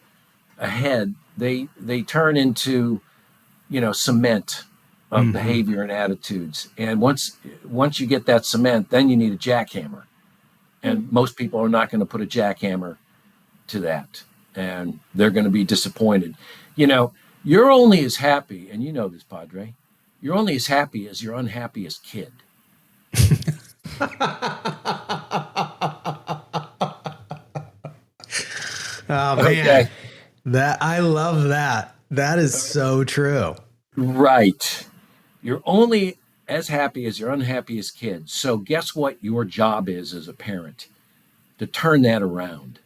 ahead, they turn into, cement of behavior and attitudes. And once you get that cement, then you need a jackhammer. And most people are not going to put a jackhammer to that. And they're going to be disappointed. You're only as happy, and you know this, Padre, you're only as happy as your unhappiest kid. Oh, man. Okay. I love that. That is so true. Right. You're only as happy as your unhappiest kid. So guess what your job is as a parent? To turn that around.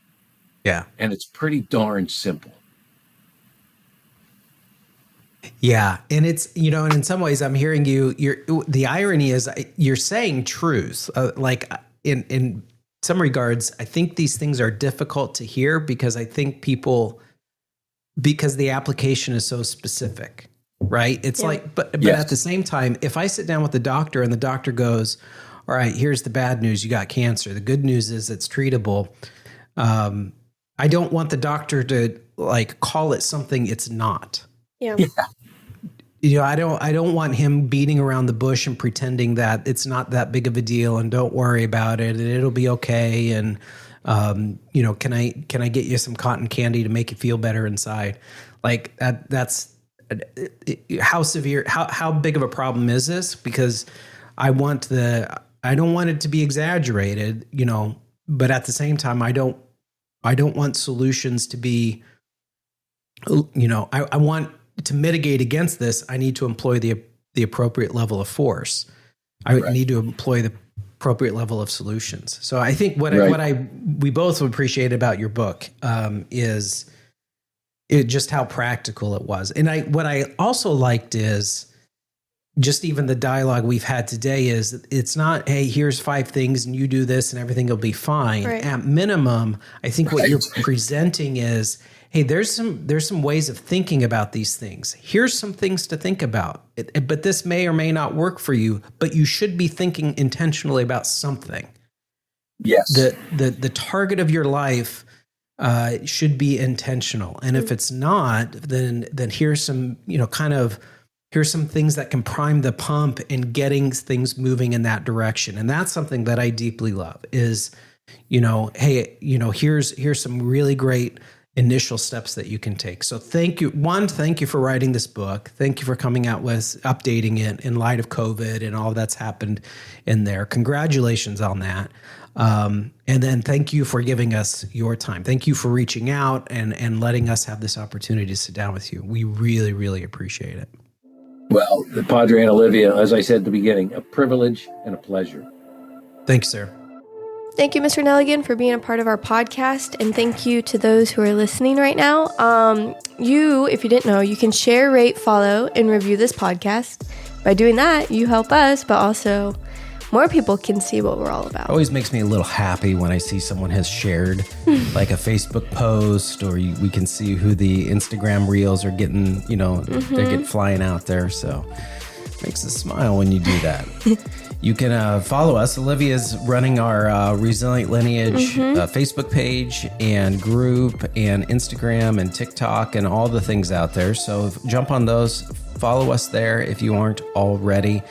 Yeah. And it's pretty darn simple. Yeah. And it's, and in some ways I'm hearing the irony is you're saying truths. Like in some regards, I think these things are difficult to hear because I think because the application is so specific, right? It's but yes. At the same time, if I sit down with the doctor and the doctor goes, all right, here's the bad news. You got cancer. The good news is it's treatable. I don't want the doctor to call it something it's not. Yeah. I don't want him beating around the bush and pretending that it's not that big of a deal and don't worry about it and it'll be okay. And, can I get you some cotton candy to make you feel better inside? Like that's how severe, how big of a problem is this? Because I don't want it to be exaggerated, but at the same time, I don't want solutions to be, I want to mitigate against this. I need to employ the appropriate level of force. I need to employ the appropriate level of solutions. So I think what we both appreciate about your book is just how practical it was. And what I also liked is just even the dialogue we've had today is it's not, hey, here's 5 things and you do this and everything will be fine. Right. At minimum, I think what you're presenting is, hey, there's some ways of thinking about these things. Here's some things to think about. But this may or may not work for you, but you should be thinking intentionally about something. Yes. The target of your life should be intentional. And if it's not, then here's some, here's some things that can prime the pump in getting things moving in that direction. And that's something that I deeply love is, hey, here's some really great initial steps that you can take. So thank you for writing this book. Thank you for coming out with updating it in light of COVID and all that's happened in there. Congratulations on that. And then thank you for giving us your time. Thank you for reaching out and letting us have this opportunity to sit down with you. We really, really appreciate it. Well, the Padre and Olivia, as I said at the beginning, a privilege and a pleasure. Thanks, sir. Thank you, Mr. Nelligan, for being a part of our podcast, and thank you to those who are listening right now. If you didn't know, you can share, rate, follow, and review this podcast. By doing that, you help us, but also, more people can see what we're all about. Always makes me a little happy when I see someone has shared like a Facebook post, or we can see who the Instagram reels are getting, they're getting flying out there. So makes us smile when you do that. You can follow us. Olivia's running our Resilient Lineage Facebook page and group and Instagram and TikTok and all the things out there. So jump on those. Follow us there if you aren't already.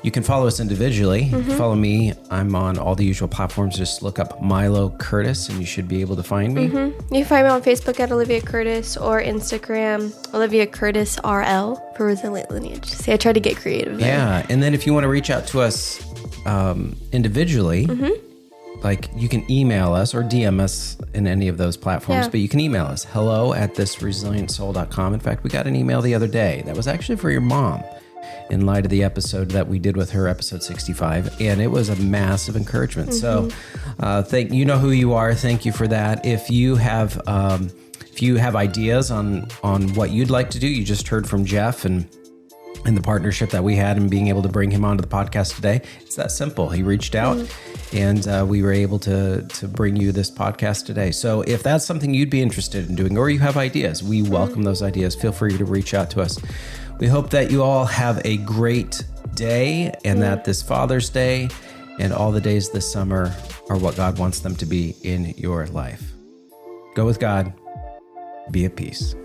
You can follow us individually. Follow me. I'm on all the usual platforms. Just look up Milo Curtis and you should be able to find me. You can find me on Facebook at Olivia Curtis or Instagram, Olivia Curtis RL for Resilient Lineage. See, I try to get creative there. Yeah. And then if you want to reach out to us individually, like you can email us or DM us in any of those platforms, but you can email us hello@thisresilientsoul.com. In fact, we got an email the other day that was actually for your mom in light of the episode that we did with her, episode 65, and it was a massive encouragement. So you know who you are. Thank you for that. If you have ideas on what you'd like to do, you just heard from Jeff and the partnership that we had and being able to bring him onto the podcast today. It's that simple. He reached out and we were able to bring you this podcast today. So if that's something you'd be interested in doing, or you have ideas, we welcome those ideas. Feel free to reach out to us. We hope that you all have a great day and that this Father's Day and all the days this summer are what God wants them to be in your life. Go with God. Be at peace.